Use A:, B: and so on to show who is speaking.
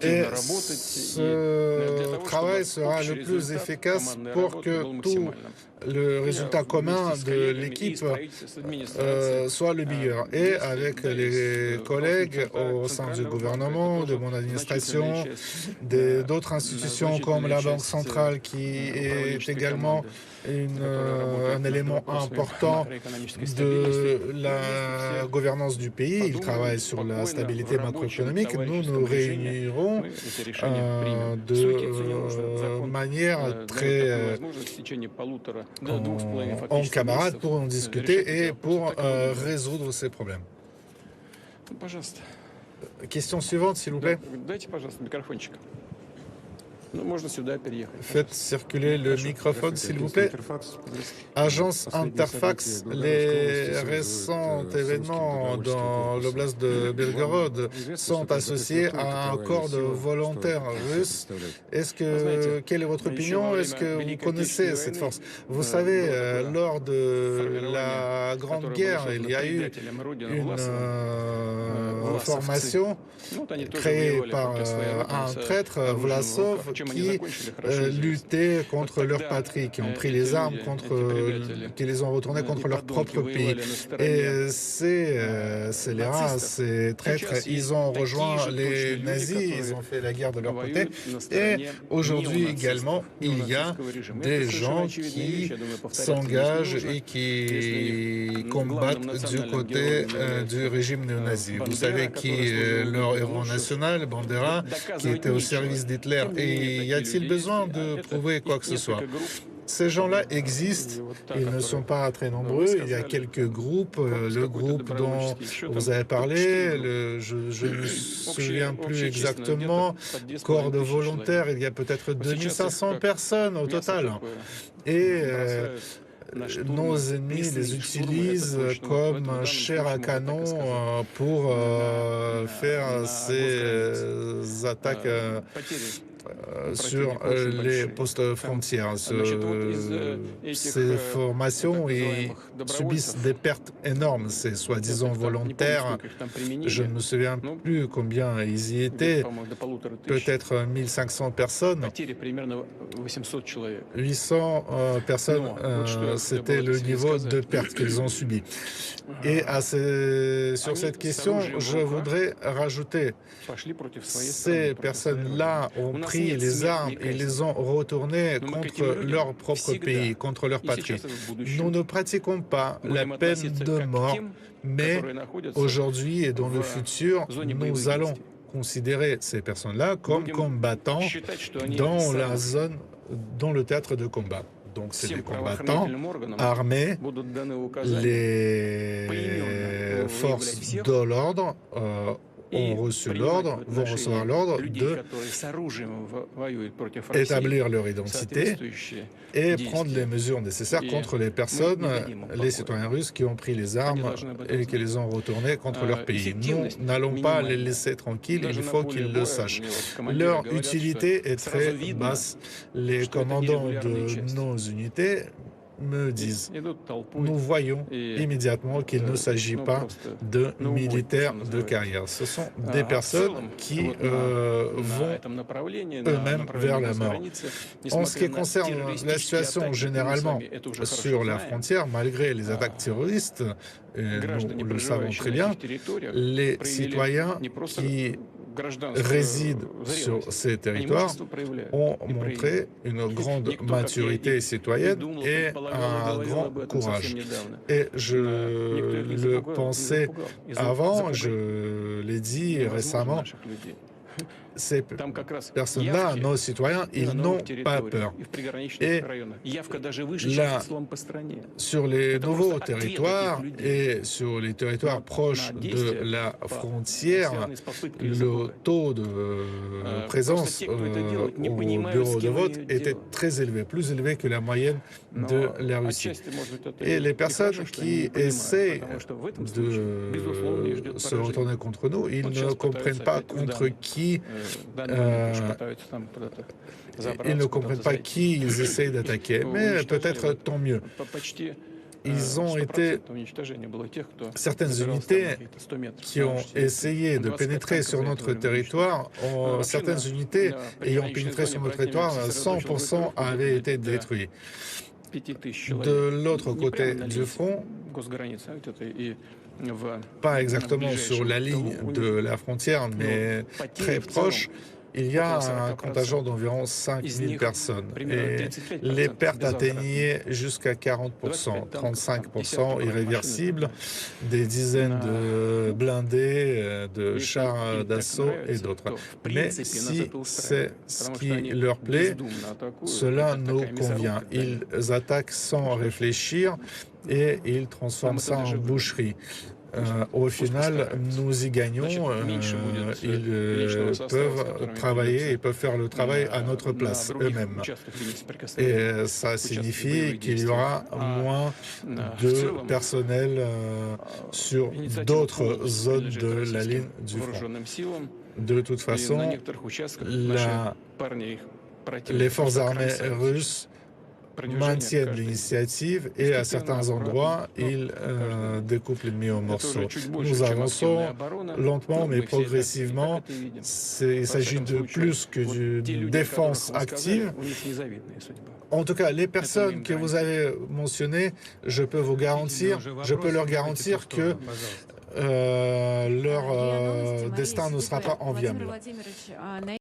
A: Et ce travail sera le plus efficace pour que tout le résultat commun de l'équipe soit le meilleur. Et avec les collègues au sein du gouvernement, de mon administration, d'autres institutions comme la Banque centrale, qui est également un élément important de la gouvernance du pays. Il travaille sur la stabilité macroéconomique. Nous nous réunirons de manière très en camarade pour en discuter et pour résoudre ces problèmes. Question suivante, s'il vous plaît. Faites circuler le microphone, s'il vous plaît. Agence Interfax, les récents événements dans l'oblast de Belgorod sont associés à un corps de volontaires russes. Quelle est votre opinion? Est-ce que vous connaissez cette force? Vous savez, lors de la Grande Guerre, il y a eu une formation créée par un traître, Vlasov, qui luttaient contre leur patrie, qui ont pris les armes qui les ont retournées contre leur propre pays. Et ces scélérats, ces traîtres, ils ont rejoint les nazis, ils ont fait la guerre de leur côté. Et aujourd'hui également, il y a des gens qui s'engagent et qui combattent du côté du régime néo-nazi. Vous savez qui est leur héros national, Bandera, qui était au service d'Hitler. Et y a-t-il besoin de prouver quoi que ce soit? Ces gens-là existent, ils ne sont pas très nombreux, il y a quelques groupes, le groupe dont vous avez parlé, je ne me souviens plus exactement, corps de volontaires, il y a peut-être 2500 personnes au total. Et nos ennemis les utilisent comme chair à canon pour faire ces attaques sur les postes frontières. Ces formations subissent des pertes énormes. Ces soi-disant volontaires, je ne me souviens plus combien ils y étaient, peut-être 1500 personnes. 800 personnes, c'était le niveau de perte qu'ils ont subi. Et sur cette question, je voudrais rajouter, ces personnes-là ont pris les armes et les ont retournées contre leur propre pays, contre leur patrie. Nous ne pratiquons pas la peine de mort, mais aujourd'hui et dans le futur, nous allons considérer ces personnes-là comme combattants dans la zone, dans le théâtre de combat. Donc, c'est des combattants armés, les forces de l'ordre ont reçu l'ordre, vont recevoir l'ordre d'établir leur identité et prendre les mesures nécessaires contre les personnes, les citoyens russes qui ont pris les armes et qui les ont retournées contre leur pays. Nous n'allons pas les laisser tranquilles, il faut qu'ils le sachent. Leur utilité est très basse. Les commandants de nos unités me disent, nous voyons immédiatement qu'il ne s'agit pas de militaires de carrière. Ce sont des personnes qui vont eux-mêmes vers la mort. En ce qui concerne la situation généralement sur la frontière, malgré les attaques terroristes, nous le savons très bien, les citoyens qui résident sur ces territoires ont montré une grande maturité citoyenne et un grand courage. Et je le pensais avant, je l'ai dit récemment, ces personnes-là, nos citoyens, ils n'ont pas peur. Et là, sur les nouveaux territoires et sur les territoires proches de la frontière, le taux de présence au bureau de vote était très élevé, plus élevé que la moyenne de la Russie. Et les personnes qui essaient de se retourner contre nous, ils ne comprennent pas contre qui ils ne comprennent pas qui ils essayent d'attaquer, mais peut-être tant mieux. ils ont été certaines unités qui ont essayé de pénétrer sur notre territoire, certaines unités ayant pénétré sur notre territoire, 100% avaient été détruits. De l'autre côté du front, pas exactement sur la ligne de la frontière, mais très proche, il y a un contingent d'environ 5000 personnes et les pertes atteignaient jusqu'à 40%, 35% irréversibles, des dizaines de blindés, de chars d'assaut et d'autres. Mais si c'est ce qui leur plaît, cela nous convient. Ils attaquent sans réfléchir et ils transforment ça en boucherie. Au final, nous y gagnons. Ils peuvent travailler, ils peuvent faire le travail à notre place eux-mêmes. Et ça signifie qu'il y aura moins de personnel sur d'autres zones de la ligne du front. De toute façon, les forces armées russes maintiennent l'initiative et à certains endroits, ils découpent l'ennemi en morceaux. Nous avançons lentement mais progressivement. Il s'agit de plus que d'une défense active. En tout cas, les personnes que vous avez mentionnées, je peux leur garantir que leur destin ne sera pas enviable.